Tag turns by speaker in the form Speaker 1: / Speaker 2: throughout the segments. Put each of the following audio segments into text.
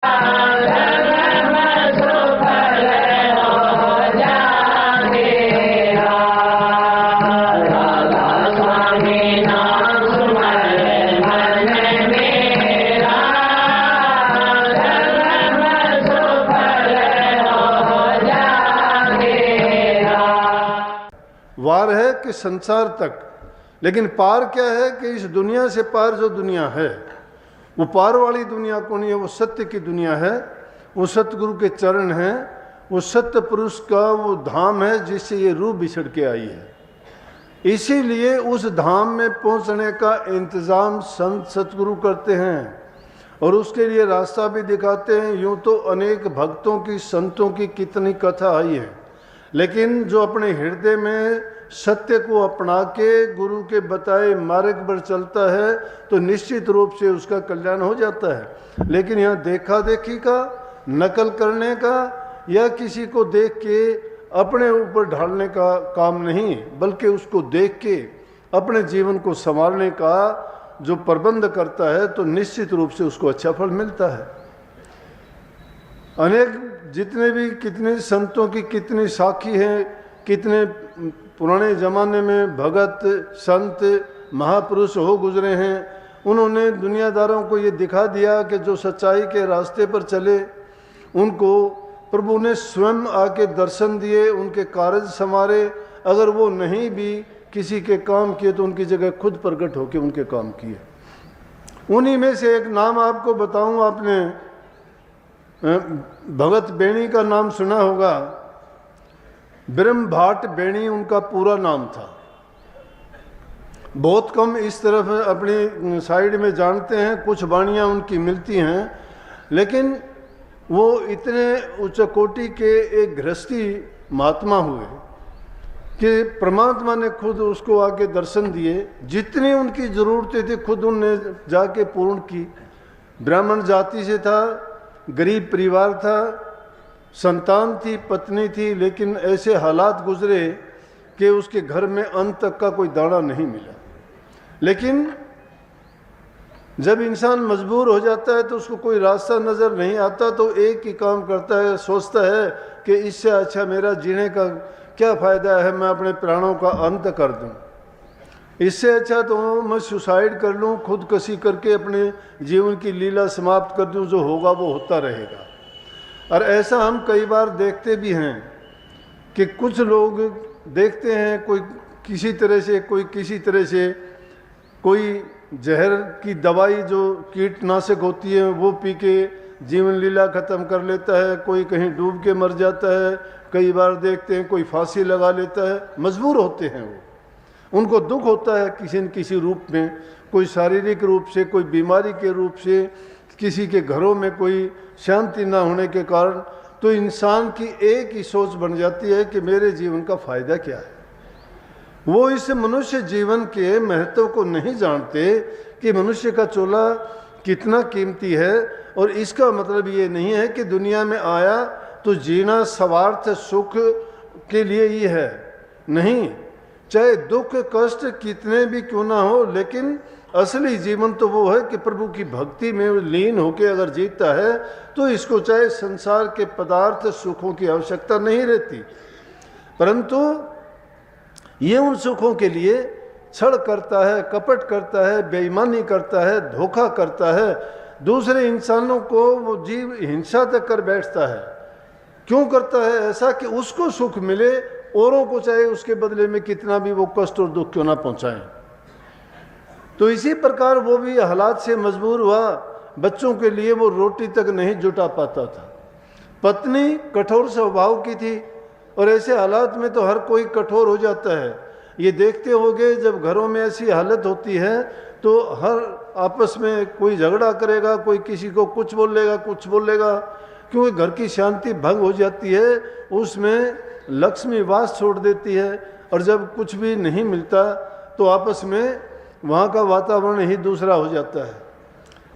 Speaker 1: वार है कि संसार तक, लेकिन पार क्या है कि इस दुनिया से पार जो दुनिया है वो पार वाली दुनिया को नहीं है, वो सत्य की दुनिया है, वो सतगुरु के चरण हैं, वो सत्य पुरुष का वो धाम है जिससे ये रूह बिछड़ के आई है। इसीलिए उस धाम में पहुंचने का इंतज़ाम संत सतगुरु करते हैं और उसके लिए रास्ता भी दिखाते हैं। यूँ तो अनेक भक्तों की संतों की कितनी कथा आई है, लेकिन जो अपने हृदय में सत्य को अपना के गुरु के बताए मार्ग पर चलता है तो निश्चित रूप से उसका कल्याण हो जाता है। लेकिन यहाँ देखा देखी का, नकल करने का या किसी को देख के अपने ऊपर ढालने का काम नहीं, बल्कि उसको देख के अपने जीवन को संवारने का जो प्रबंध करता है तो निश्चित रूप से उसको अच्छा फल मिलता है। अनेक जितने भी कितने संतों की कितनी साखी हैं, कितने पुराने ज़माने में भगत संत महापुरुष हो गुजरे हैं, उन्होंने दुनियादारों को ये दिखा दिया कि जो सच्चाई के रास्ते पर चले उनको प्रभु ने स्वयं आके दर्शन दिए, उनके कार्य संवारे। अगर वो नहीं भी किसी के काम किए तो उनकी जगह खुद प्रकट होकर उनके काम किए। उन्हीं में से एक नाम आपको बताऊं, आपने भगत बेणी का नाम सुना होगा। ब्रह्म भाट बेणी उनका पूरा नाम था। बहुत कम इस तरफ अपनी साइड में जानते हैं, कुछ वाणियाँ उनकी मिलती हैं, लेकिन वो इतने उच्च कोटि के एक गृहस्थी महात्मा हुए कि परमात्मा ने खुद उसको आके दर्शन दिए। जितनी उनकी ज़रूरतें थी खुद उनने जाके पूर्ण की। ब्राह्मण जाति से था, गरीब परिवार था, संतान थी, पत्नी थी, लेकिन ऐसे हालात गुजरे कि उसके घर में अन्न तक का कोई दाना नहीं मिला। लेकिन जब इंसान मजबूर हो जाता है तो उसको कोई रास्ता नज़र नहीं आता तो एक ही काम करता है, सोचता है कि इससे अच्छा मेरा जीने का क्या फ़ायदा है, मैं अपने प्राणों का अंत कर दूं। इससे अच्छा तो मैं सुसाइड कर लूं, खुदकशी करके अपने जीवन की लीला समाप्त कर दूं, जो होगा वो होता रहेगा। और ऐसा हम कई बार देखते भी हैं कि कुछ लोग देखते हैं कोई किसी तरह से, कोई किसी तरह से, कोई जहर की दवाई जो कीटनाशक होती है वो पी के जीवन लीला ख़त्म कर लेता है, कोई कहीं डूब के मर जाता है, कई बार देखते हैं कोई फांसी लगा लेता है। मजबूर होते हैं वो, उनको दुख होता है किसी न किसी रूप में, कोई शारीरिक रूप से, कोई बीमारी के रूप से, किसी के घरों में कोई शांति ना होने के कारण। तो इंसान की एक ही सोच बन जाती है कि मेरे जीवन का फ़ायदा क्या है। वो इस मनुष्य जीवन के महत्व को नहीं जानते कि मनुष्य का चोला कितना कीमती है। और इसका मतलब ये नहीं है कि दुनिया में आया तो जीना स्वार्थ सुख के लिए ही है, नहीं। चाहे दुख कष्ट कितने भी क्यों ना हो, लेकिन असली जीवन तो वो है कि प्रभु की भक्ति में लीन होकर अगर जीता है तो इसको चाहे संसार के पदार्थ सुखों की आवश्यकता नहीं रहती। परंतु ये उन सुखों के लिए छल करता है, कपट करता है, बेईमानी करता है, धोखा करता है, दूसरे इंसानों को वो जीव हिंसा तक कर बैठता है। क्यों करता है ऐसा? कि उसको सुख मिले, औरों को चाहे उसके बदले में कितना भी वो कष्ट और दुख क्यों ना पहुंचाएं। तो इसी प्रकार वो भी हालात से मजबूर हुआ, बच्चों के लिए वो रोटी तक नहीं जुटा पाता था। पत्नी कठोर स्वभाव की थी और ऐसे हालात में तो हर कोई कठोर हो जाता है। ये देखते होगे जब घरों में ऐसी हालत होती है तो हर आपस में कोई झगड़ा करेगा, कोई किसी को कुछ बोलेगा, कुछ बोलेगा, क्योंकि घर की शांति भंग हो जाती है, उसमें लक्ष्मी वास छोड़ देती है। और जब कुछ भी नहीं मिलता तो आपस में वहाँ का वातावरण ही दूसरा हो जाता है।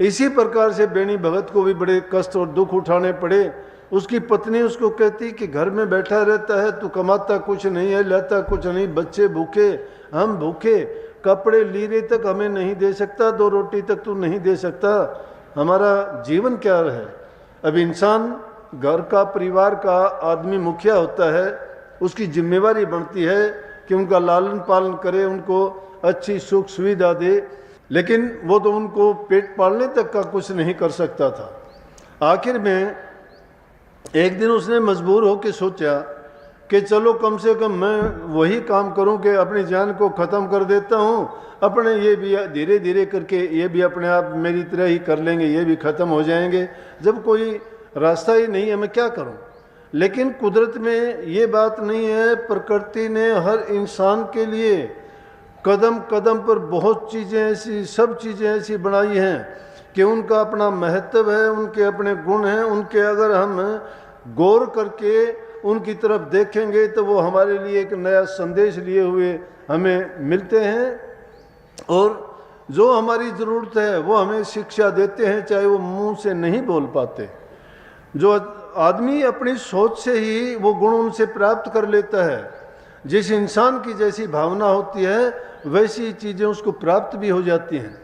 Speaker 1: इसी प्रकार से बेणी भगत को भी बड़े कष्ट और दुख उठाने पड़े। उसकी पत्नी उसको कहती कि घर में बैठा रहता है, तू कमाता कुछ नहीं है, लाता कुछ नहीं, बच्चे भूखे, हम भूखे, कपड़े लीरे तक हमें नहीं दे सकता, 2 रोटी तक तू नहीं दे सकता, हमारा जीवन क्या है। अब इंसान घर का, परिवार का आदमी मुखिया होता है, उसकी जिम्मेवारी बनती है कि उनका लालन पालन करे, उनको अच्छी सुख सुविधा दे, लेकिन वो तो उनको पेट पालने तक का कुछ नहीं कर सकता था। आखिर में एक दिन उसने मजबूर होकर सोचा कि चलो कम से कम मैं वही काम करूं कि अपनी जान को ख़त्म कर देता हूं, अपने ये भी धीरे धीरे करके ये भी अपने आप मेरी तरह ही कर लेंगे, ये भी ख़त्म हो जाएंगे, जब कोई रास्ता ही नहीं है मैं क्या करूं। लेकिन कुदरत में ये बात नहीं है, प्रकृति ने हर इंसान के लिए कदम कदम पर बहुत चीज़ें ऐसी, सब चीज़ें ऐसी बनाई हैं कि उनका अपना महत्व है, उनके अपने गुण हैं, उनके अगर हम गौर करके उनकी तरफ देखेंगे तो वो हमारे लिए एक नया संदेश लिए हुए हमें मिलते हैं, और जो हमारी ज़रूरत है वो हमें शिक्षा देते हैं, चाहे वो मुंह से नहीं बोल पाते। जो आदमी अपनी सोच से ही वो गुण उनसे प्राप्त कर लेता है, जिस इंसान की जैसी भावना होती है वैसी चीज़ें उसको प्राप्त भी हो जाती हैं।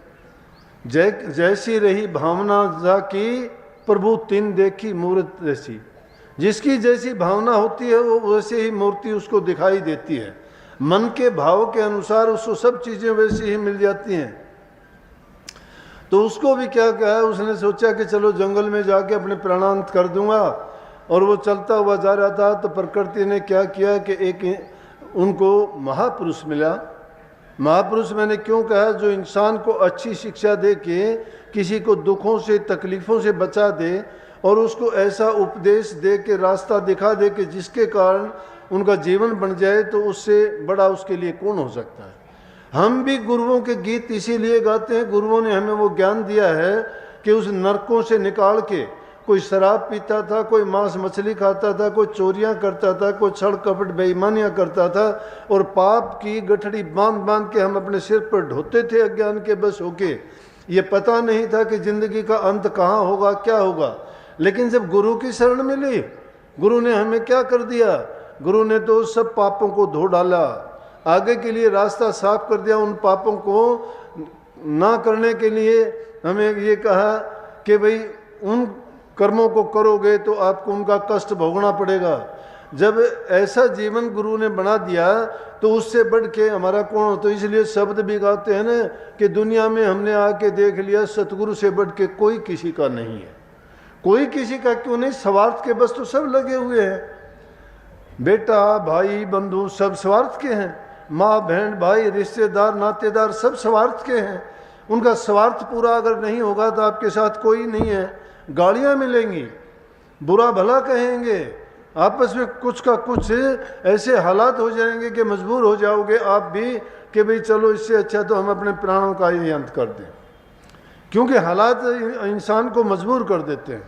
Speaker 1: जैसी रही भावना जाकी प्रभु तिन देखी मूर्त जैसी, जिसकी जैसी भावना होती है वो वैसे ही मूर्ति उसको दिखाई देती है। मन के भाव के अनुसार उसको सब चीज़ें वैसी ही मिल जाती हैं। तो उसको भी क्या कहा, उसने सोचा कि चलो जंगल में जाके अपने प्राणांत कर दूंगा, और वो चलता हुआ जा रहा था तो प्रकृति ने क्या किया कि एक उनको महापुरुष मिला। महापुरुष मैंने क्यों कहा, जो इंसान को अच्छी शिक्षा दे के किसी को दुखों से, तकलीफ़ों से बचा दे, और उसको ऐसा उपदेश दे के, रास्ता दिखा दे कि जिसके कारण उनका जीवन बन जाए, तो उससे बड़ा उसके लिए कौन हो सकता है। हम भी गुरुओं के गीत इसीलिए गाते हैं, गुरुओं ने हमें वो ज्ञान दिया है कि उस नरकों से निकाल के, कोई शराब पीता था, कोई मांस मछली खाता था, कोई चोरियां करता था, कोई छल कपट बेईमानियां करता था, और पाप की गठड़ी बांध बांध के हम अपने सिर पर ढोते थे अज्ञान के बस होके। ये पता नहीं था कि जिंदगी का अंत कहाँ होगा, क्या होगा। लेकिन जब गुरु की शरण मिली, गुरु ने हमें क्या कर दिया, गुरु ने तो सब पापों को धो डाला, आगे के लिए रास्ता साफ कर दिया। उन पापों को ना करने के लिए हमें ये कहा कि भाई उन कर्मों को करोगे तो आपको उनका कष्ट भोगना पड़ेगा। जब ऐसा जीवन गुरु ने बना दिया तो उससे बढ़ के हमारा कौन हो। तो इसलिए शब्द भी गाते हैं ना कि दुनिया में हमने आके देख लिया, सतगुरु से बढ़ के कोई किसी का नहीं है। कोई किसी का क्यों नहीं, स्वार्थ के बस तो सब लगे हुए हैं। बेटा, भाई, बंधु सब स्वार्थ के हैं, माँ बहन भाई रिश्तेदार नातेदार सब स्वार्थ के हैं। उनका स्वार्थ पूरा अगर नहीं होगा तो आपके साथ कोई नहीं है। गालियाँ मिलेंगी, बुरा भला कहेंगे, आपस में कुछ का कुछ ऐसे हालात हो जाएंगे कि मजबूर हो जाओगे आप भी कि भाई चलो इससे अच्छा तो हम अपने प्राणों का ही अंत कर दें, क्योंकि हालात इंसान को मजबूर कर देते हैं।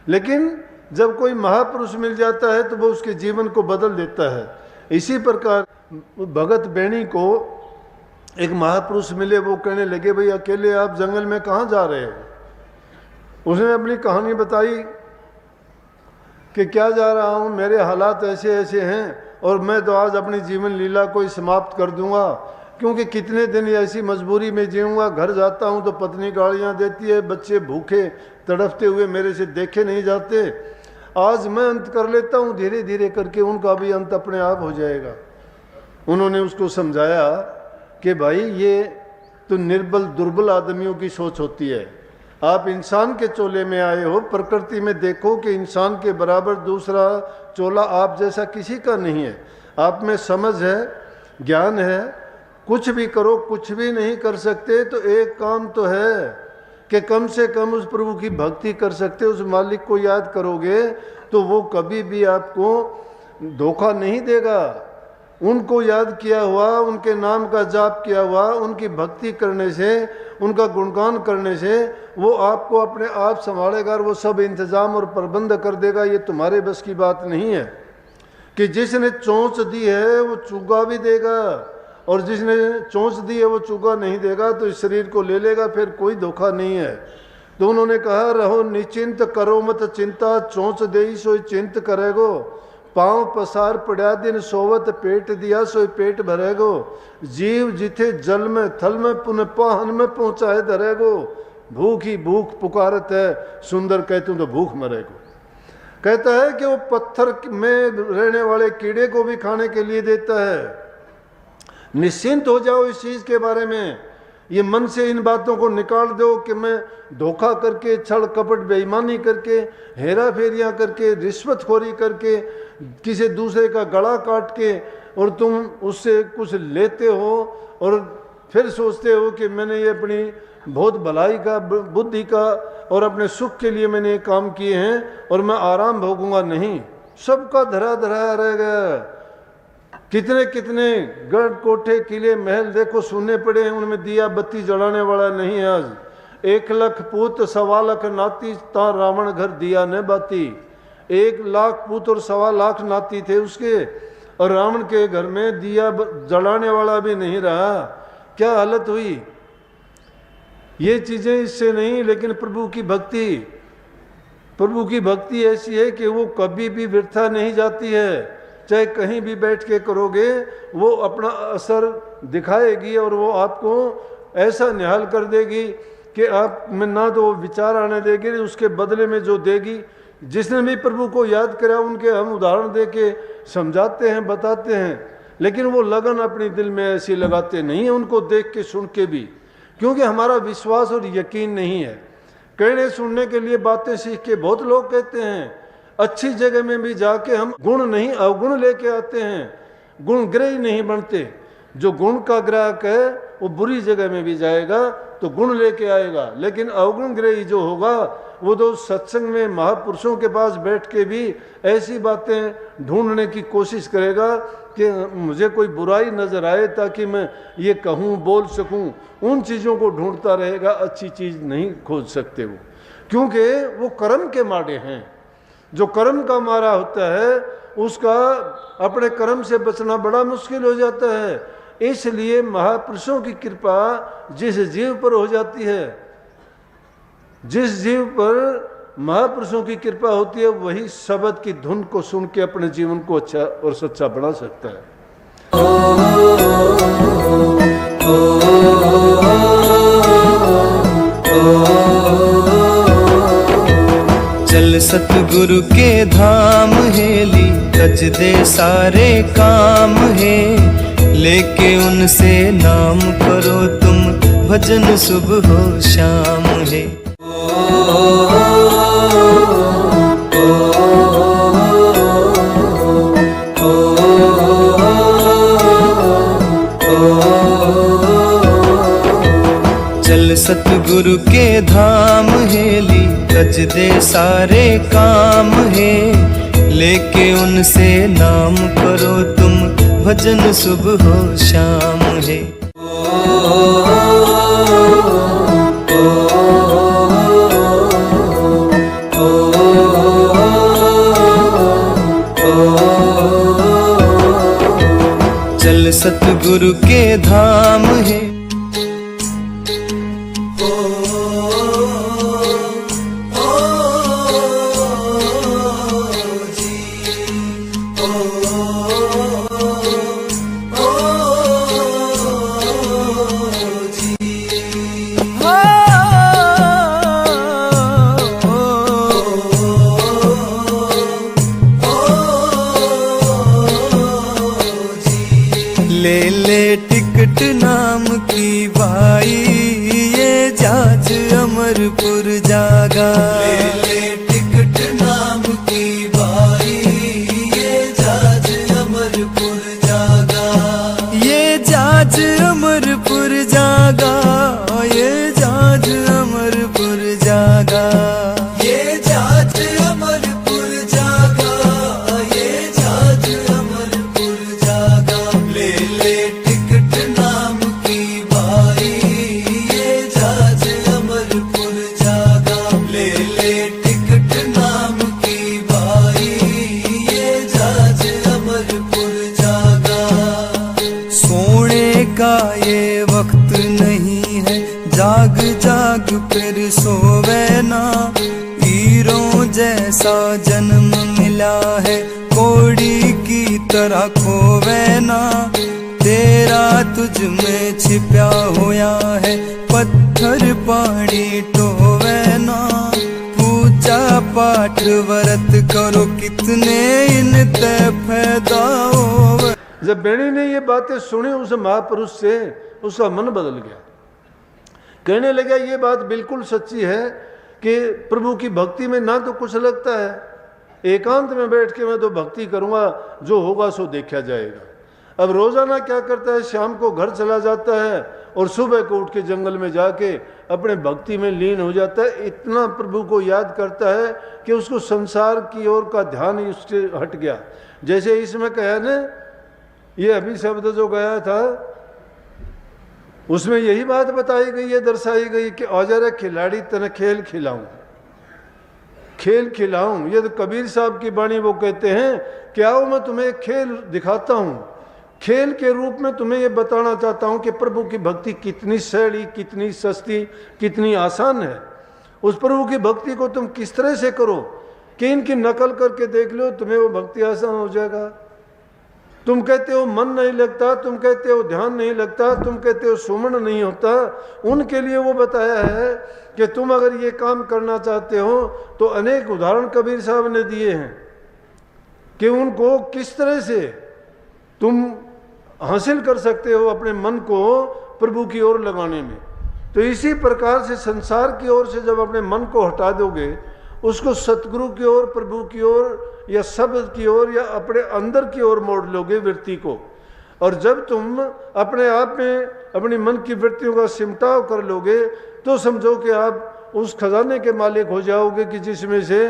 Speaker 1: लेकिन जब कोई महापुरुष मिल जाता है तो वो उसके जीवन को बदल देता है। इसी प्रकार भगत बेणी को एक महापुरुष मिले, वो कहने लगे भाई अकेले आप जंगल में कहाँ जा रहे हो। उसने अपनी कहानी बताई कि क्या जा रहा हूँ, मेरे हालात ऐसे ऐसे हैं और मैं तो आज अपनी जीवन लीला को ही समाप्त कर दूंगा, क्योंकि कितने दिन ऐसी मजबूरी में जीऊँगा। घर जाता हूँ तो पत्नी गालियाँ देती है, बच्चे भूखे तड़फते हुए मेरे से देखे नहीं जाते। आज मैं अंत कर लेता हूँ, धीरे धीरे करके उनका भी अंत अपने आप हो जाएगा। उन्होंने उसको समझाया कि भाई ये तो निर्बल दुर्बल आदमियों की सोच होती है। आप इंसान के चोले में आए हो, प्रकृति में देखो कि इंसान के बराबर दूसरा चोला आप जैसा किसी का नहीं है। आप में समझ है, ज्ञान है, कुछ भी करो, कुछ भी नहीं कर सकते तो एक काम तो है कि कम से कम उस प्रभु की भक्ति कर सकते, उस मालिक को याद करोगे तो वो कभी भी आपको धोखा नहीं देगा। उनको याद किया हुआ, उनके नाम का जाप किया हुआ, उनकी भक्ति करने से, उनका गुणगान करने से वो आपको अपने आप संभालेगा और वो सब इंतजाम और प्रबंध कर देगा। ये तुम्हारे बस की बात नहीं है कि जिसने चोंच दी है वो चुगा भी देगा, और जिसने चोंच दी है वो चुगा नहीं देगा, तो इस शरीर को ले लेगा, फिर कोई धोखा नहीं है। तो उन्होंने कहा रहो निचिंत करो मत चिंता, चोंच दे सोई चिंत करेगो, पाँव पसार पड़ा दिन सोवत पेट दिया सोई पेट भरेगो, जीव जिथे जल में थल में पुनः पाहन में पहुँचाए धरेगो, भूख ही भूख पुकारत है, सुंदर कहतूं तो भूख मरेगो। कहता है कि वो पत्थर में रहने वाले कीड़े को भी खाने के लिए देता है। निश्चिंत हो जाओ इस चीज के बारे में। ये मन से इन बातों को निकाल दो कि मैं धोखा करके, छल कपट बेईमानी करके, हेरा फेरियां करके, रिश्वतखोरी करके, किसी दूसरे का गला काट के और तुम उससे कुछ लेते हो और फिर सोचते हो कि मैंने ये अपनी बहुत भलाई का, बुद्धि का और अपने सुख के लिए मैंने ये काम किए हैं और मैं आराम भोगूंगा। नहीं, सबका धरा धरा रह गया। कितने कितने गढ़, कोठे, किले, महल देखो सुनने पड़े हैं, उनमें दिया बत्ती जलाने वाला नहीं है। आज 1 लाख पूत 1.25 लाख नाती, ता रावण घर दिया न बाती। 1 लाख पूत और 1.25 लाख नाती थे उसके, और रावण के घर में दिया जलाने वाला भी नहीं रहा। क्या हालत हुई। ये चीजें इससे नहीं, लेकिन प्रभु की भक्ति, प्रभु की भक्ति ऐसी है कि वो कभी भी व्यर्था नहीं जाती है। चाहे कहीं भी बैठ के करोगे, वो अपना असर दिखाएगी और वो आपको ऐसा निहाल कर देगी कि आप में ना तो विचार आने देगी, उसके बदले में जो देगी। जिसने भी प्रभु को याद करा उनके हम उदाहरण दे के समझाते हैं, बताते हैं, लेकिन वो लगन अपनी दिल में ऐसी लगाते नहीं है उनको देख के सुन के भी, क्योंकि हमारा विश्वास और यकीन नहीं है। कहने सुनने के लिए बातें सीख के बहुत लोग कहते हैं, अच्छी जगह में भी जाके हम गुण नहीं अवगुण लेके आते हैं, गुण ग्रही नहीं बनते। जो गुण का ग्राहक है वो बुरी जगह में भी जाएगा तो गुण लेके आएगा, लेकिन अवगुण ग्रही जो होगा वो तो सत्संग में महापुरुषों के पास बैठ के भी ऐसी बातें ढूंढने की कोशिश करेगा कि मुझे कोई बुराई नजर आए ताकि मैं ये कहूँ, बोल सकूँ। उन चीज़ों को ढूंढता रहेगा, अच्छी चीज़ नहीं खोज सकते वो, क्योंकि वो कर्म के मारे हैं। जो कर्म का मारा होता है उसका अपने कर्म से बचना बड़ा मुश्किल हो जाता है। इसलिए महापुरुषों की कृपा जिस जीव पर हो जाती है, जिस जीव पर महापुरुषों की कृपा होती है, वही शब्द की धुन को सुन के अपने जीवन को अच्छा और सच्चा बना सकता है।
Speaker 2: चल सतगुरु के धाम हेली, तज दे सारे काम है, लेके उनसे नाम करो तुम, भजन सुबह हो शाम है। चल सतगुरु के धाम हेली, तज दे सारे काम है, लेके उनसे नाम करो तुम, भजन सुबह हो शाम है। चल सतगुरु के धाम है। ले ले टिकट नाम की भाई, ये जाज अमरपुर जागा। ले ले टिकट नाम की भाई, ये जाज अमरपुर जागा। ये जाज अमरपुर जागा, ये जाज अमरपुर जागा। ये जाज अमरपुर जागा, ये जाज अमरपुर जागा। ले ले टिकट नाम की भाई, ये जाज अमरपुर जागा। ले ले टिकट नाम की भाई, ये जाज अमरपुर जागा। सोने का ये वक्त नहीं है, जाग जाग फिर सोवे ना। हीरों जैसा जन्म मिला है, कोड़ी की तरह खोवे ना। तेरा तुझ में छिपा होया है, पत्थर घर पानी टोवे ना, पूजा पाठ व्रत करो कितने इनते फायदा होवे।
Speaker 1: जब बेणी ने ये बातें सुनी उस महापुरुष से, उसका मन बदल गया। कहने लगा ये बात बिल्कुल सच्ची है कि प्रभु की भक्ति में ना तो कुछ लगता है, एकांत में बैठ के मैं तो भक्ति करूँगा, जो होगा सो देखा जाएगा। अब रोजाना क्या करता है, शाम को घर चला जाता है और सुबह को उठ के जंगल में जाके अपने भक्ति में लीन हो जाता है। इतना प्रभु को याद करता है कि उसको संसार की ओर का ध्यान ही उससे हट गया। जैसे इसमें कहा ना, ये अभी शब्द जो गया था उसमें यही बात बताई गई है, दर्शाई गई कि औजार खिलाड़ी तने खेल खिलाऊं, खेल खिलाऊं। ये तो कबीर साहब की वाणी, वो कहते हैं कि आओ मैं तुम्हें खेल दिखाता हूं, खेल के रूप में तुम्हें ये बताना चाहता हूं कि प्रभु की भक्ति कितनी सहली, कितनी सस्ती, कितनी आसान है। उस प्रभु की भक्ति को तुम किस तरह से करो कि इनकी नकल करके देख लो, तुम्हें वो भक्ति आसान हो जाएगा। तुम कहते हो मन नहीं लगता, तुम कहते हो ध्यान नहीं लगता, तुम कहते हो सुमन नहीं होता, उनके लिए वो बताया है कि तुम अगर ये काम करना चाहते हो तो अनेक उदाहरण कबीर साहब ने दिए हैं कि उनको किस तरह से तुम हासिल कर सकते हो अपने मन को प्रभु की ओर लगाने में। तो इसी प्रकार से संसार की ओर से जब अपने मन को हटा दोगे, उसको सतगुरु की ओर, प्रभु की ओर या शब्द की ओर या अपने अंदर की ओर मोड़ लोगे वृत्ति को, और जब तुम अपने आप में अपनी मन की वृत्तियों का सिमटाव कर लोगे तो समझो कि आप उस खजाने के मालिक हो जाओगे कि जिसमें से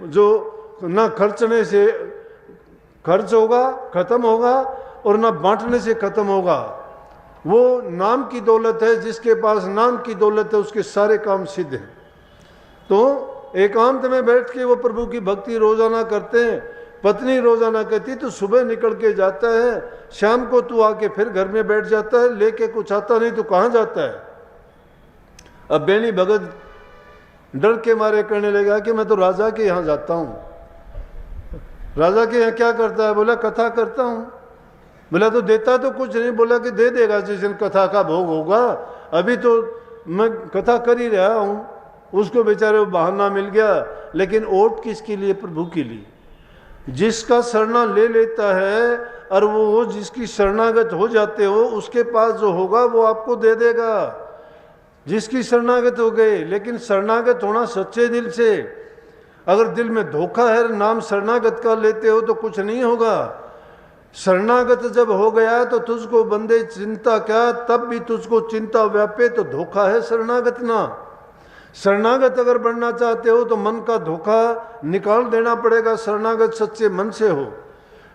Speaker 1: जो ना खर्चने से खर्च होगा, खत्म होगा, और ना बांटने से खत्म होगा। वो नाम की दौलत है, जिसके पास नाम की दौलत है उसके सारे काम सिद्ध हैं। तो एकांत में बैठ के वो प्रभु की भक्ति रोजाना करते हैं। पत्नी रोजाना कहती तो सुबह निकल के जाता है, शाम को तू आके फिर घर में बैठ जाता है, लेके कुछ आता नहीं तो कहाँ जाता है। अब बेणी भगत डर के मारे कहने लगा कि मैं तो राजा के यहाँ जाता हूँ। राजा के यहाँ क्या करता है? बोला कथा करता हूँ। बोला तो देता तो कुछ नहीं। बोला कि दे देगा जिस दिन कथा का भोग होगा, अभी तो मैं कथा कर ही रहा हूँ। उसको बेचारे को बहाना मिल गया, लेकिन ओट किसके लिए? प्रभु के लिए। जिसका शरणा ले लेता है और वो जिसकी शरणागत हो जाते हो, उसके पास जो होगा वो आपको दे देगा। जिसकी शरणागत हो गए, लेकिन शरणागत होना सच्चे दिल से। अगर दिल में धोखा है, नाम शरणागत का लेते हो तो कुछ नहीं होगा। शरणागत जब हो गया तो तुझको बंदे चिंता क्या, तब भी तुझको चिंता व्यापे, तो धोखा है शरणागत ना। शरणागत अगर बनना चाहते हो तो मन का धोखा निकाल देना पड़ेगा। शरणागत सच्चे मन से हो।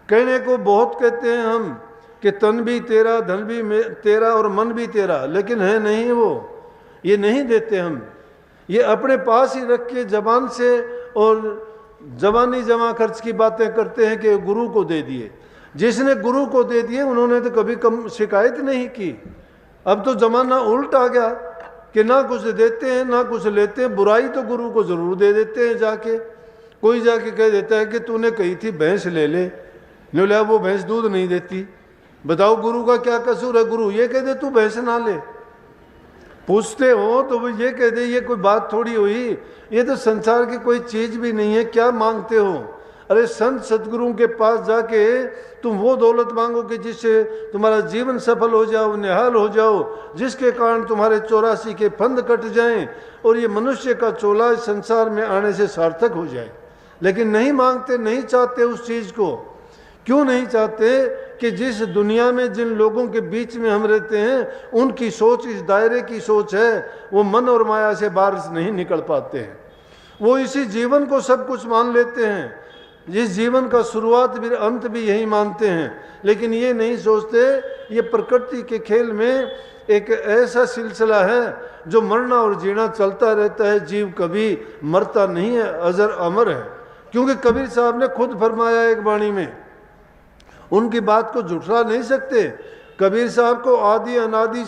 Speaker 1: कहने को बहुत कहते हैं हम कि तन भी तेरा, धन भी तेरा और मन भी तेरा, लेकिन है नहीं वो। ये नहीं देते हम। ये अपने पास ही रख के जबान से और जबानी जमा खर्च की बातें करते हैं कि गुरु को दे दिए। जिसने गुरु को दे दिए उन्होंने तो कभी कम शिकायत नहीं की। अब तो जमाना उल्ट आ गया कि ना कुछ देते हैं ना कुछ लेते हैं। बुराई तो गुरु को जरूर दे देते हैं जाके। कोई जाके कह देता है कि तूने कही थी भैंस ले ले, बोला वो भैंस दूध नहीं देती। बताओ गुरु का क्या कसूर है? गुरु ये कह दे तू भैंस ना ले। पूछते हो तो वो ये कह दे, ये कोई बात थोड़ी हुई। ये तो संसार की कोई चीज भी नहीं है, क्या मांगते हो? अरे संत सतगुरुओं के पास जाके तुम वो दौलत मांगो कि जिससे तुम्हारा जीवन सफल हो जाओ, निहाल हो जाओ, जिसके कारण तुम्हारे 84 के फंद कट जाएं और ये मनुष्य का चोला इस संसार में आने से सार्थक हो जाए। लेकिन नहीं मांगते, नहीं चाहते उस चीज को। क्यों नहीं चाहते? कि जिस दुनिया में जिन लोगों के बीच में हम रहते हैं, उनकी सोच इस दायरे की सोच है। वो मन और माया से बाहर नहीं निकल पाते हैं। वो इसी जीवन को सब कुछ मान लेते हैं। जिस जीवन का शुरुआत भी अंत भी यही मानते हैं। लेकिन ये नहीं सोचते ये प्रकृति के खेल में एक ऐसा सिलसिला है जो मरना और जीना चलता रहता है। जीव कभी मरता नहीं है, अजर अमर है। क्योंकि कबीर साहब ने खुद फरमाया एक वाणी में, उनकी बात को झुठला नहीं सकते। कबीर साहब को आदि अनादि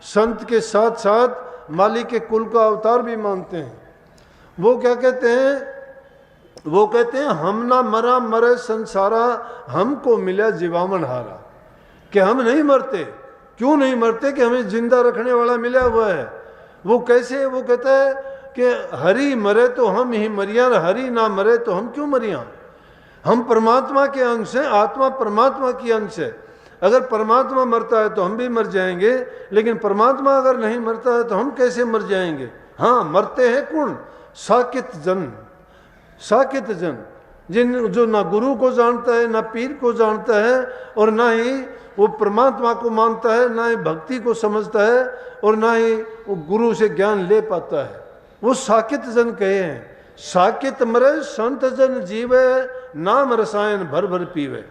Speaker 1: संत के साथ साथ मालिक के कुल का अवतार भी मानते हैं। वो क्या कहते हैं? वो कहते हैं हम ना मरा मरे संसारा, हमको मिला जीवामन हारा। कि हम नहीं मरते। क्यों नहीं मरते? कि हमें जिंदा रखने वाला मिला हुआ है। वो कैसे? वो कहता है कि हरि मरे तो हम ही मरिया, हरि ना मरे तो हम क्यों मरिया। हम परमात्मा के अंश हैं, आत्मा परमात्मा की अंश है। अगर परमात्मा मरता है तो हम भी मर जाएंगे, लेकिन परमात्मा अगर नहीं मरता है तो हम कैसे मर जाएंगे। हाँ, मरते हैं कौन? साकित जन, साकित जन, जिन जो ना गुरु को जानता है, ना पीर को जानता है, और ना ही वो परमात्मा को मानता है, ना ही भक्ति को समझता है, और ना ही वो गुरु से ज्ञान ले पाता है। वो साकित जन कहे हैं। साकित मरे संत जन जीवे, नाम रसायन भर भर पीवे।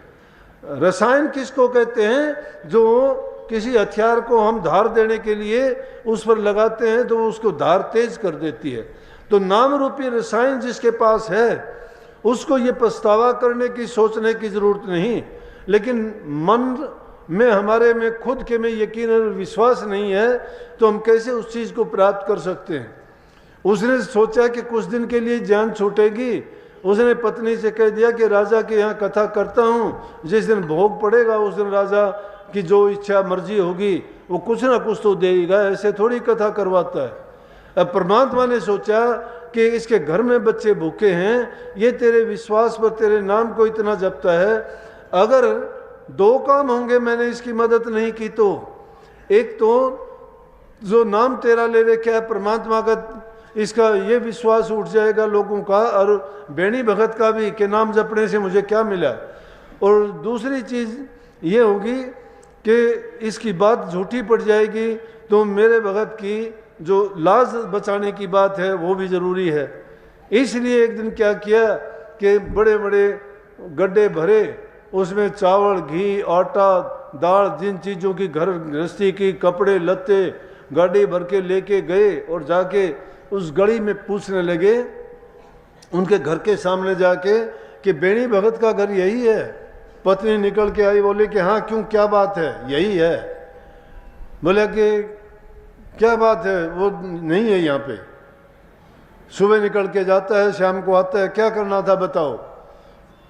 Speaker 1: रसायन किसको कहते हैं? जो किसी हथियार को हम धार देने के लिए उस पर लगाते हैं तो उसको धार तेज कर देती है। तो नाम रूपी रसायन जिसके पास है उसको ये पछतावा करने की, सोचने की जरूरत नहीं। लेकिन मन में, हमारे में खुद के में यकीन और विश्वास नहीं है तो हम कैसे उस चीज़ को प्राप्त कर सकते हैं। उसने सोचा कि कुछ दिन के लिए जान छूटेगी। उसने पत्नी से कह दिया कि राजा के यहाँ कथा करता हूँ, जिस दिन भोग पड़ेगा उस दिन राजा की जो इच्छा मर्जी होगी वो कुछ ना कुछ तो देगा। ऐसे थोड़ी कथा करवाता है। अब परमात्मा ने सोचा कि इसके घर में बच्चे भूखे हैं, ये तेरे विश्वास पर, तेरे नाम को इतना जपता है, अगर दो काम होंगे मैंने इसकी मदद नहीं की तो। एक तो जो नाम तेरा ले वे क्या है परमात्मा का, इसका ये विश्वास उठ जाएगा लोगों का, और बेणी भगत का भी कि नाम जपने से मुझे क्या मिला। और दूसरी चीज़ ये होगी कि इसकी बात झूठी पड़ जाएगी तो मेरे भगत की जो लाज बचाने की बात है वो भी ज़रूरी है। इसलिए एक दिन क्या किया कि बड़े बड़े गड्ढे भरे, उसमें चावल, घी, आटा, दाल, जिन चीज़ों की घर गृहस्थी की, कपड़े लत्ते गाड़ी भर के लेके गए, और जाके उस गली में पूछने लगे उनके घर के सामने जाके कि बेणी भगत का घर यही है। पत्नी निकल के आई, बोले कि हाँ क्यों, क्या बात है? यही है। बोले कि क्या बात है? वो नहीं है यहाँ पे। सुबह निकल के जाता है, शाम को आता है, क्या करना था बताओ।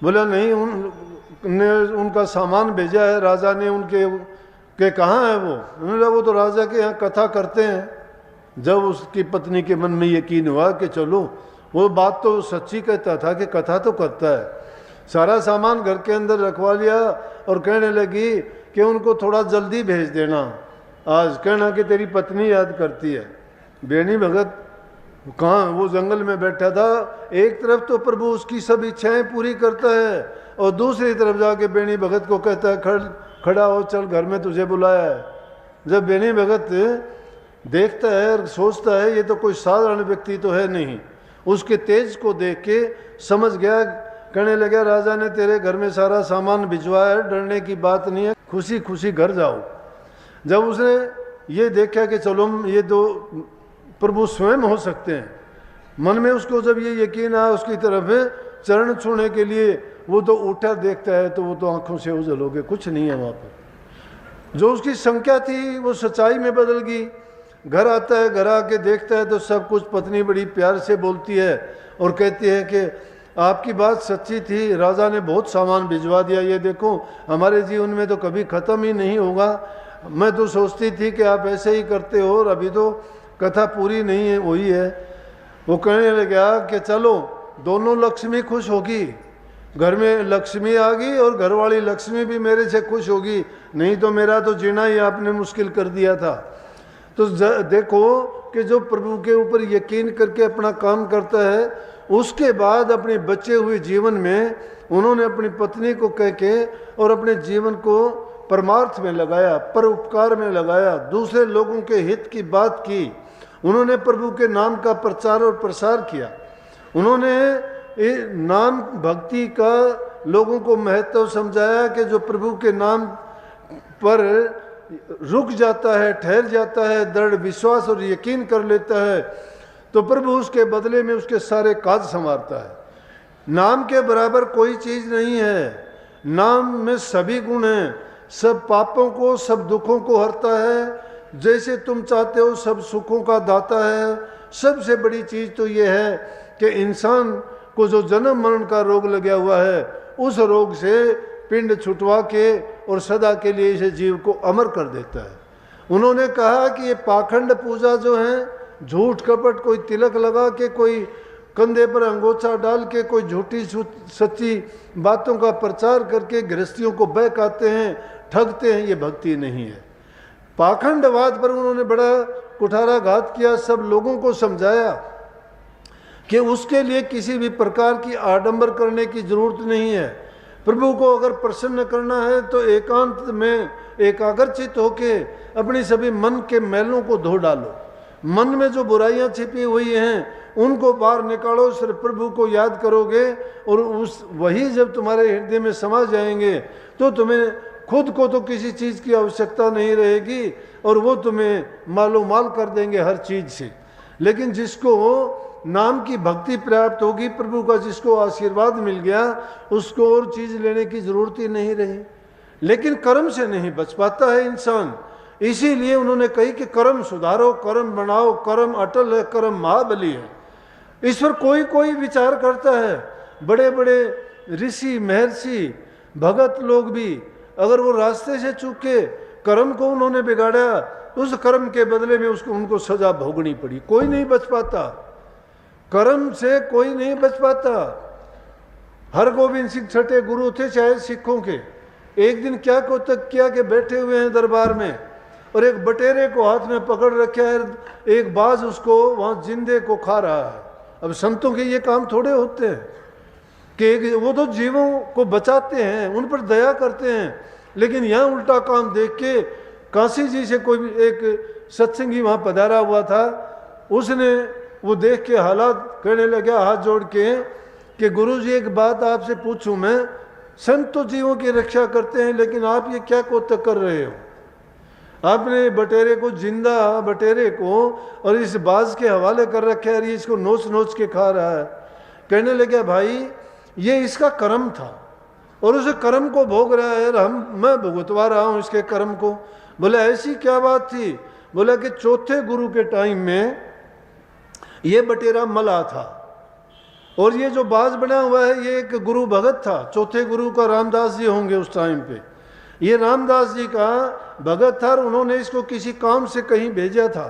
Speaker 1: बोला नहीं, उनने उनका सामान भेजा है, राजा ने उनके के कहाँ है वो? उन्होंने वो तो राजा के यहाँ कथा करते हैं। जब उसकी पत्नी के मन में यकीन हुआ कि चलो, वो बात तो सच्ची कहता था कि कथा तो करता है, सारा सामान घर के अंदर रखवा लिया और कहने लगी कि उनको थोड़ा जल्दी भेज देना, आज कहना कि तेरी पत्नी याद करती है। बेणी भगत कहाँ, वो जंगल में बैठा था। एक तरफ तो प्रभु उसकी सब इच्छाएं पूरी करता है और दूसरी तरफ जाके बेणी भगत को कहता है खड़ा हो, चल घर में तुझे बुलाया है। जब बेणी भगत देखता है और सोचता है ये तो कोई साधारण व्यक्ति तो है नहीं, उसके तेज को देख के समझ गया, कहने लगा राजा ने तेरे घर में सारा सामान भिजवाया है, डरने की बात नहीं है, खुशी खुशी घर जाओ। जब उसने ये देखा कि चलो ये तो प्रभु स्वयं हो सकते हैं, मन में उसको जब ये यकीन आया उसकी तरफ चरण छूने के लिए, वो तो उठा देखता है तो वो तो आंखों से उजल हो गए, कुछ नहीं है वहाँ पर। जो उसकी संख्या थी वो सच्चाई में बदल गई। घर आता है, घर आके देखता है तो सब कुछ, पत्नी बड़ी प्यार से बोलती है और कहती है कि आपकी बात सच्ची थी, राजा ने बहुत सामान भिजवा दिया, ये देखो हमारे जीवन में तो कभी ख़त्म ही नहीं होगा। मैं तो सोचती थी कि आप ऐसे ही करते हो और अभी तो कथा पूरी नहीं है हुई है। वो कहने लगा कि चलो दोनों लक्ष्मी खुश होगी, घर में लक्ष्मी आ गई और घरवाली लक्ष्मी भी मेरे से खुश होगी, नहीं तो मेरा तो जीना ही आपने मुश्किल कर दिया था। तो देखो कि जो प्रभु के ऊपर यकीन करके अपना काम करता है, उसके बाद अपने बचे हुए जीवन में उन्होंने अपनी पत्नी को कह के और अपने जीवन को परमार्थ में लगाया, परोपकार में लगाया, दूसरे लोगों के हित की बात की। उन्होंने प्रभु के नाम का प्रचार और प्रसार किया। उन्होंने नाम भक्ति का लोगों को महत्व समझाया कि जो प्रभु के नाम पर रुक जाता है, ठहर जाता है, दृढ़ विश्वास और यकीन कर लेता है तो प्रभु उसके बदले में उसके सारे काज संवारता है। नाम के बराबर कोई चीज़ नहीं है। नाम में सभी गुण हैं, सब पापों को, सब दुखों को हरता है, जैसे तुम चाहते हो सब सुखों का दाता है। सबसे बड़ी चीज़ तो ये है कि इंसान को जो जन्म मरण का रोग लगा हुआ है, उस रोग से पिंड छुटवा के और सदा के लिए इसे जीव को अमर कर देता है। उन्होंने कहा कि ये पाखंड पूजा जो है झूठ कपट, कोई तिलक लगा के, कोई कंधे पर अंगोछा डाल के, कोई झूठी सच्ची बातों का प्रचार करके गृहस्थियों को बहकाते हैं, ठगते हैं, ये भक्ति नहीं है। पाखंडवाद पर उन्होंने बड़ा कुठाराघात किया, सब लोगों को समझाया कि उसके लिए किसी भी प्रकार की आडंबर करने की जरूरत नहीं है। प्रभु को अगर प्रसन्न करना है तो एकांत में एकाग्रचित होके अपनी सभी मन के मैलों को धो डालो। मन में जो बुराइयां छिपी हुई हैं उनको बाहर निकालो, सिर्फ प्रभु को याद करोगे और वही जब तुम्हारे हृदय में समा जाएंगे तो तुम्हें खुद को तो किसी चीज़ की आवश्यकता नहीं रहेगी और वो तुम्हें मालो माल कर देंगे हर चीज़ से। लेकिन जिसको नाम की भक्ति प्राप्त होगी, प्रभु का जिसको आशीर्वाद मिल गया, उसको और चीज़ लेने की जरूरत ही नहीं रही। लेकिन कर्म से नहीं बच पाता है इंसान, इसीलिए उन्होंने कही कि कर्म सुधारो, कर्म बनाओ, कर्म अटल है, कर्म महाबली है। इस पर कोई कोई विचार करता है। बड़े बड़े ऋषि महर्षि भगत लोग भी अगर वो रास्ते से चूके कर्म को उन्होंने बिगाड़ा, उस कर्म के बदले में उनको सजा भोगनी पड़ी। कोई नहीं बच पाता, कर्म से कोई नहीं बच पाता। हरगोविंद सिंह छठे गुरु थे चाहे सिखों के। एक दिन क्या को तक किया कि बैठे हुए हैं दरबार में और एक बटेरे को हाथ में पकड़ रखा है, एक बाज उसको वहां जिंदे को खा रहा है। अब संतों के ये काम थोड़े होते हैं कि वो तो जीवों को बचाते हैं, उन पर दया करते हैं, लेकिन यहाँ उल्टा काम देख के काशी जी से कोई एक सत्संगी वहाँ पधारा हुआ था, उसने वो देख के हालात कहने लगा हाथ जोड़ के कि गुरुजी एक बात आपसे पूछूं मैं, संत तो जीवों की रक्षा करते हैं लेकिन आप ये क्या कोतक कर रहे हो? आपने बटेरे को, जिंदा बटेरे को और इस बाज के हवाले कर रखा है, इसको नोच नोच के खा रहा है। कहने लगे भाई ये इसका कर्म था और उस कर्म को भोग रहा है और मैं भुगतवा रहा हूँ इसके कर्म को। बोले ऐसी क्या बात थी? बोला कि चौथे गुरु के टाइम में ये बटेरा मला था और ये जो बाज बना हुआ है ये एक गुरु भगत था। चौथे गुरु का रामदास जी होंगे उस टाइम पे। ये रामदास जी का भगत था और उन्होंने इसको किसी काम से कहीं भेजा था।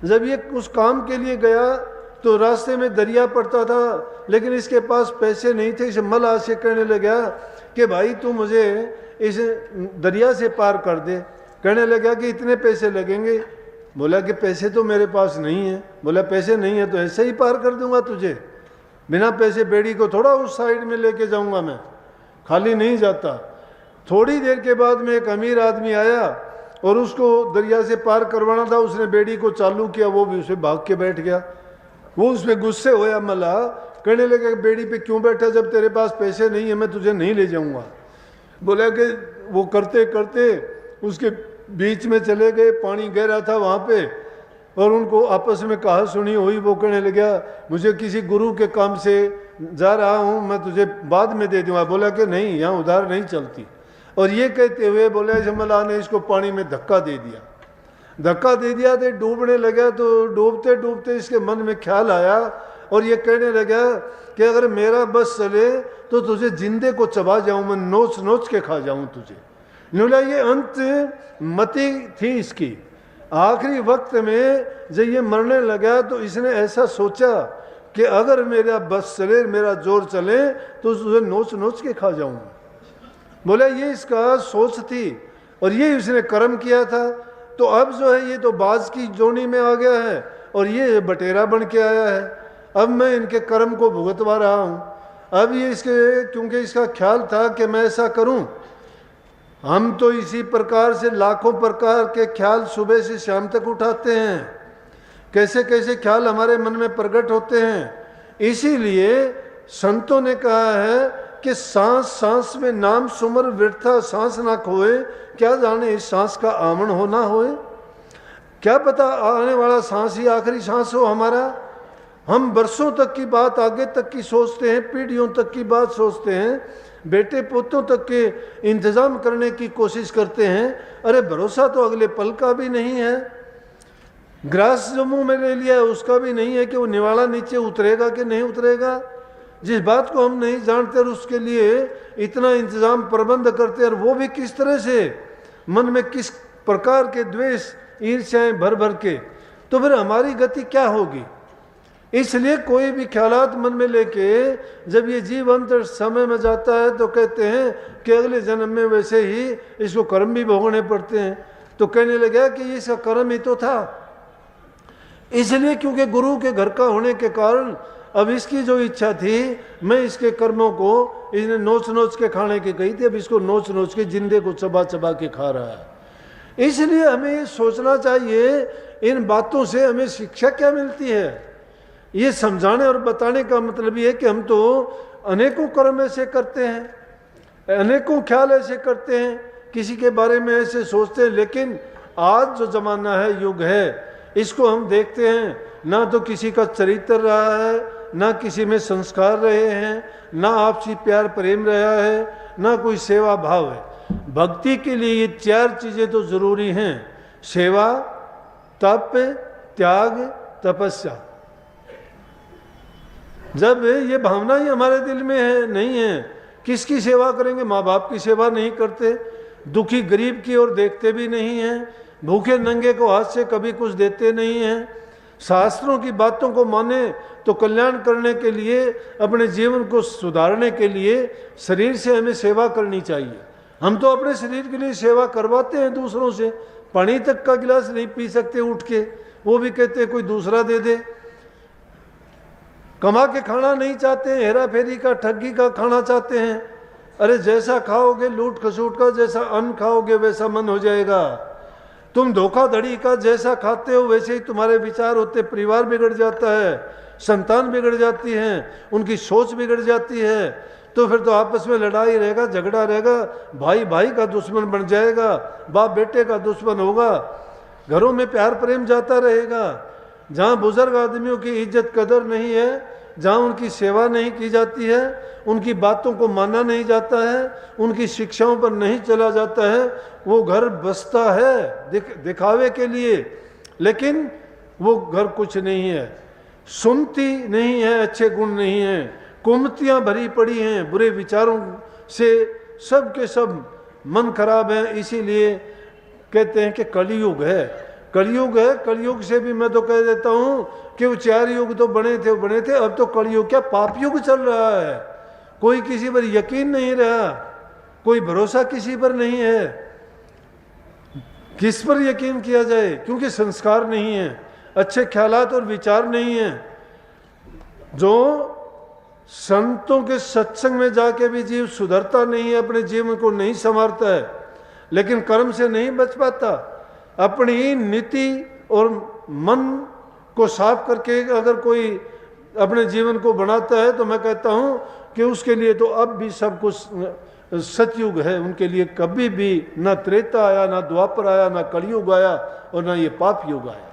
Speaker 1: जब ये उस काम के लिए गया तो रास्ते में दरिया पड़ता था, लेकिन इसके पास पैसे नहीं थे। इसे मला से कहने लगा कि भाई तू मुझे इस दरिया से पार कर दे। कहने लगा कि इतने पैसे लगेंगे। बोला कि पैसे तो मेरे पास नहीं है। बोला पैसे नहीं है तो ऐसे ही पार कर दूंगा तुझे, बिना पैसे बेड़ी को थोड़ा उस साइड में लेके जाऊंगा, मैं खाली नहीं जाता। थोड़ी देर के बाद में एक अमीर आदमी आया और उसको दरिया से पार करवाना था। उसने बेड़ी को चालू किया, वो भी उसे भाग के बैठ गया। वो उसमें गुस्से होया मला, कहने लगा बेड़ी पे क्यों बैठा जब तेरे पास पैसे नहीं है, मैं तुझे नहीं ले जाऊंगा। बोला कि वो करते करते उसके बीच में चले गए, पानी गहरा था वहाँ पे और उनको आपस में कहा सुनी हुई। वो कहने लगा मुझे किसी गुरु के काम से जा रहा हूँ, मैं तुझे बाद में दे दूंगा। बोला कि नहीं, यहाँ उधार नहीं चलती। और ये कहते हुए बोले जमला ने इसको पानी में धक्का दे दिया। धक्का दे दिया तो डूबने लगा। तो डूबते डूबते इसके मन में ख्याल आया और ये कहने लगा कि अगर मेरा बस चले तो तुझे जिंदे को चबा जाऊं, मैं नोच नोच के खा जाऊं तुझे। बोला ये अंत मति थी इसकी। आखिरी वक्त में जब ये मरने लगा तो इसने ऐसा सोचा कि अगर मेरा बस चले, मेरा जोर चले तो तुझे नोच नोच के खा जाऊंगा। बोला ये इसका सोच थी और ये इसने कर्म किया था। तो अब जो है ये तो बाज की जोनी में आ गया है और ये बटेरा बन के आया है। अब मैं इनके कर्म को भुगतवा रहा हूँ। अब ये इसके, क्योंकि इसका ख्याल था कि मैं ऐसा करूँ। हम तो इसी प्रकार से लाखों प्रकार के ख्याल सुबह से शाम तक उठाते हैं, कैसे कैसे ख्याल हमारे मन में प्रकट होते हैं। इसीलिए संतों ने कहा है कि सांस सांस में नाम सुमर व्यर्था सांस ना खोए, क्या जाने इस सांस का आमन हो ना होए। क्या पता आने वाला सांस ही आखिरी सांस हो हमारा। हम बरसों तक की बात, आगे तक की सोचते हैं, पीढ़ियों तक की बात सोचते हैं, बेटे पोतों तक के इंतजाम करने की कोशिश करते हैं। अरे भरोसा तो अगले पल का भी नहीं है। ग्रास जो मुंह में ले लिया है उसका भी नहीं है कि वो निवाड़ा नीचे उतरेगा कि नहीं उतरेगा। जिस बात को हम नहीं जानते और उसके लिए इतना इंतजाम प्रबंध करते हैं, और वो भी किस तरह से, मन में किस प्रकार के द्वेष ईर्ष्याएं भर भर के। तो फिर हमारी गति क्या होगी? इसलिए कोई भी ख्यालात मन में लेके जब ये जीव अंतर समय में जाता है तो कहते हैं कि अगले जन्म में वैसे ही इसको कर्म भी भोगने पड़ते हैं। तो कहने लगा कि ये इसका कर्म ही तो था, इसलिए क्योंकि गुरु के घर का होने के कारण अब इसकी जो इच्छा थी, मैं इसके कर्मों को, इसने नोच नोच के खाने की कही थी, अब इसको नोच नोच के जिंदे को चबा चबा के खा रहा है। इसलिए हमें ये सोचना चाहिए इन बातों से हमें शिक्षा क्या मिलती है। ये समझाने और बताने का मतलब ये है कि हम तो अनेकों कर्म ऐसे करते हैं, अनेकों ख्याल ऐसे करते हैं, किसी के बारे में ऐसे सोचते हैं, लेकिन आज जो ज़माना है, युग है, इसको हम देखते हैं ना तो किसी का चरित्र रहा है, ना किसी में संस्कार रहे हैं, ना आपसी प्यार प्रेम रहा है, ना कोई सेवा भाव है। भक्ति के लिए ये 4 चीज़ें तो ज़रूरी हैं, सेवा, तप, त्याग, तपस्या। जब ये भावना ही हमारे दिल में है, नहीं है, किसकी सेवा करेंगे? माँ बाप की सेवा नहीं करते, दुखी गरीब की ओर देखते भी नहीं हैं, भूखे नंगे को हाथ से कभी कुछ देते नहीं हैं। शास्त्रों की बातों को माने तो कल्याण करने के लिए, अपने जीवन को सुधारने के लिए शरीर से हमें सेवा करनी चाहिए। हम तो अपने शरीर के लिए सेवा करवाते हैं दूसरों से, पानी तक का गिलास नहीं पी सकते उठ के, वो भी कहते हैं कोई दूसरा दे दे। कमा के खाना नहीं चाहते हैं, हेरा फेरी का, ठगी का खाना चाहते हैं। अरे जैसा खाओगे लूट खसूट का, जैसा अन्न खाओगे वैसा मन हो जाएगा। तुम धोखाधड़ी का जैसा खाते हो वैसे ही तुम्हारे विचार होते, परिवार बिगड़ जाता है, संतान बिगड़ जाती हैं, उनकी सोच बिगड़ जाती है, तो फिर तो आपस में लड़ाई रहेगा, झगड़ा रहेगा, भाई भाई का दुश्मन बन जाएगा, बाप बेटे का दुश्मन होगा, घरों में प्यार प्रेम जाता रहेगा। जहाँ बुजुर्ग आदमियों की इज्जत कदर नहीं है, जहाँ उनकी सेवा नहीं की जाती है, उनकी बातों को माना नहीं जाता है, उनकी शिक्षाओं पर नहीं चला जाता है, वो घर बसता है दिखावे के लिए, लेकिन वो घर कुछ नहीं है, सुनती नहीं है, अच्छे गुण नहीं है, कुमतियाँ भरी पड़ी हैं, बुरे विचारों से सब के सब मन खराब है। इसीलिए कहते हैं कि कलयुग है, कलयुग है। कलयुग से भी मैं तो कह देता हूँ कि वो 4 युग तो बने थे, अब तो कलयुग क्या पाप युग चल रहा है। कोई किसी पर यकीन नहीं रहा, कोई भरोसा किसी पर नहीं है, किस पर यकीन किया जाए, क्योंकि संस्कार नहीं है, अच्छे ख्यालात और विचार नहीं है। जो संतों के सत्संग में जाके भी जीव सुधरता नहीं है, अपने जीवन को नहीं संवारता है, लेकिन कर्म से नहीं बच पाता। अपनी नीति और मन को साफ करके अगर कोई अपने जीवन को बनाता है तो मैं कहता हूँ कि उसके लिए तो अब भी सब कुछ सतयुग है। उनके लिए कभी भी ना त्रेता आया, ना द्वापर आया, ना कलयुग आया और ना ये पाप युग आया।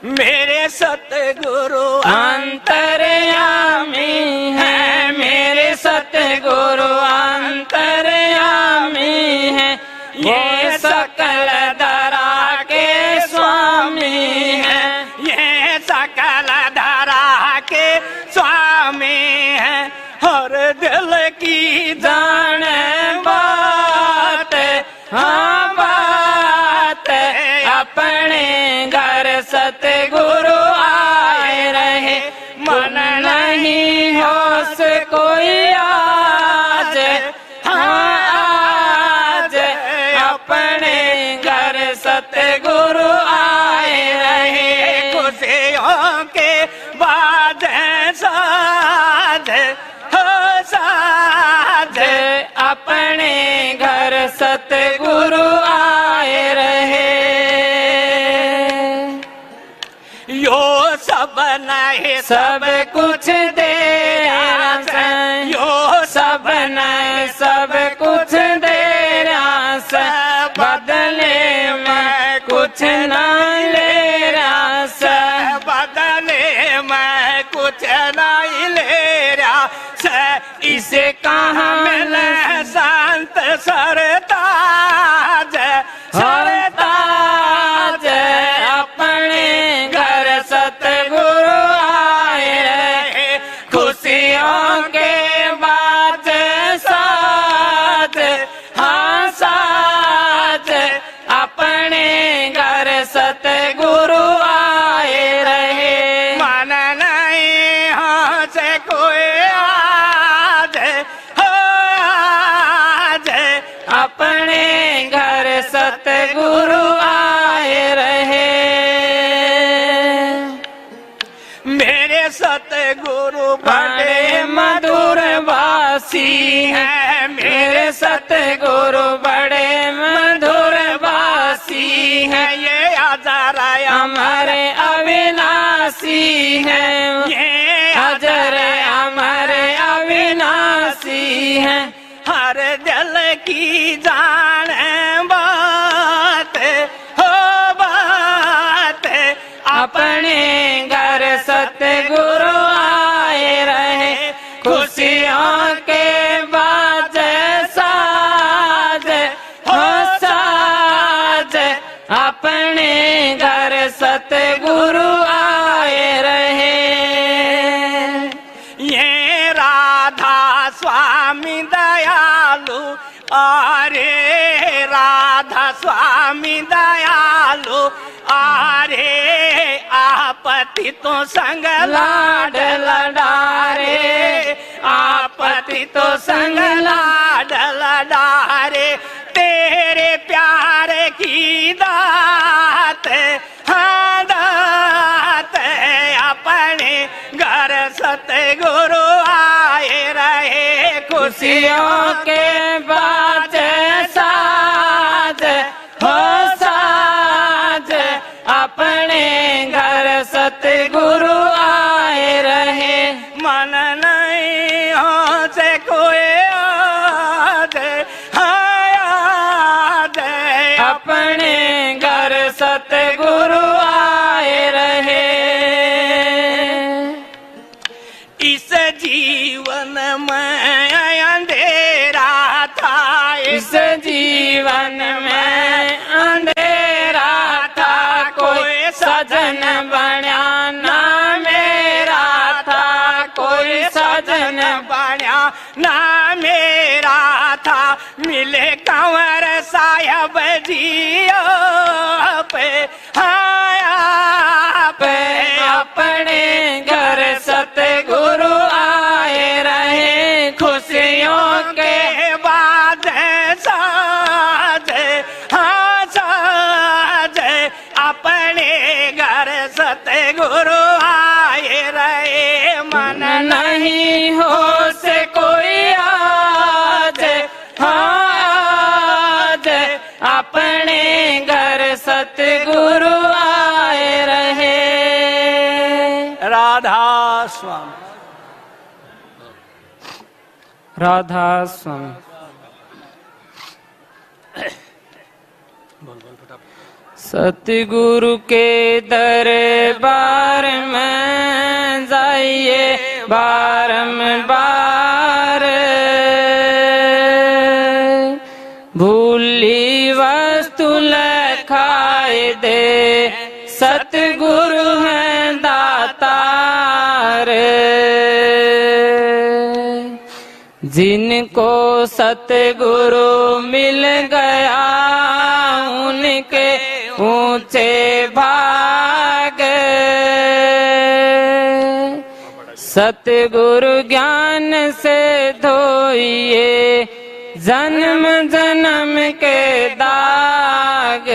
Speaker 3: मेरे सतगुरु अंतर्यामी है, मेरे सतगुरु अंतर्यामी है, ये सकल धरा के स्वामी है, ये सकल धरा के स्वामी है। हर दिल की जाने बात, हाँ बात, अपने घर सतगुरु आए रहे, मन नहीं होश कोई आज, हाँ आज अपने घर सतगुरु आए रहे। खुशियों के बाद साज, हो साज, अपने घर सतगुरु आए रहे। यो सब नहीं सब कुछ दे रहा, यो सब नहीं सब कुछ दे रहा, बदले में कुछ नहीं ले रहा, बदले में कुछ नहीं ले रहा। इसे कहाँ मिले संत सरताज, सरताज, अपने घर सतगुरु आए रहे। खुशियों के बाद साज, हाँ साज, अपने घर सतगुरु आए सतगुरु आए रहे।
Speaker 4: मेरे सतगुरु बड़े मधुर वासी हैं,
Speaker 3: मेरे सतगुरु बड़े मधुर वासी हैं,
Speaker 4: ये अजर
Speaker 3: हमारे अविनाशी हैं,
Speaker 4: ये
Speaker 3: अजर हमारे अविनाशी हैं।
Speaker 4: हर दिल की जाने बात हो बात,
Speaker 3: अपने घर सतगुरु आए रहे, खुशियों के बाज साज हो साज, अपने घर सतगुरु आए रहे।
Speaker 4: ये राधा स्वामी दयालु, अरे राधा स्वामी दयालु, अरे आपत्ति तो संग
Speaker 3: लाड लडारे,
Speaker 4: आपत्ति तो संग लाड लडारे, तेरे प्यार की दात, हाँ दात, अपने घर सतगुरु आए रहे,
Speaker 3: खुशियों के बाज साज हो साज, अपने घर सतगुरु आए रहे।
Speaker 4: मन नहीं हो से कोई याद, हाँ याद,
Speaker 3: अपने घर सतगुरु आए रहे।
Speaker 4: इस जीवन में अंधेरा था,
Speaker 3: इस जीवन में अंधेरा था, कोई सजन बना ना मेरा था, कोई सजन
Speaker 4: बना ना मेरा था, मिले कंवर साहब जी पे, हाँ पे,
Speaker 3: अपने घर सतगुरु आए रहे, खुशियों के
Speaker 4: बाद साज, हाँ साज, अपने घर सतगुरु आए रहे, मन
Speaker 3: नहीं हो से कोई आज, हाँ आज, अपने घर सतगुरु आए रहे।
Speaker 4: राधा स्वामी,
Speaker 3: राधा स्वामी। सतगुरु के दरबार में जाइए बारंबार, भूली वस्तु लखाए दे, सतगुरु हैं दातार। जिनको सतगुरु मिल गया उनके ऊंचे भाग, सतगुरु ज्ञान से धोइए जन्म जन्म के दाग।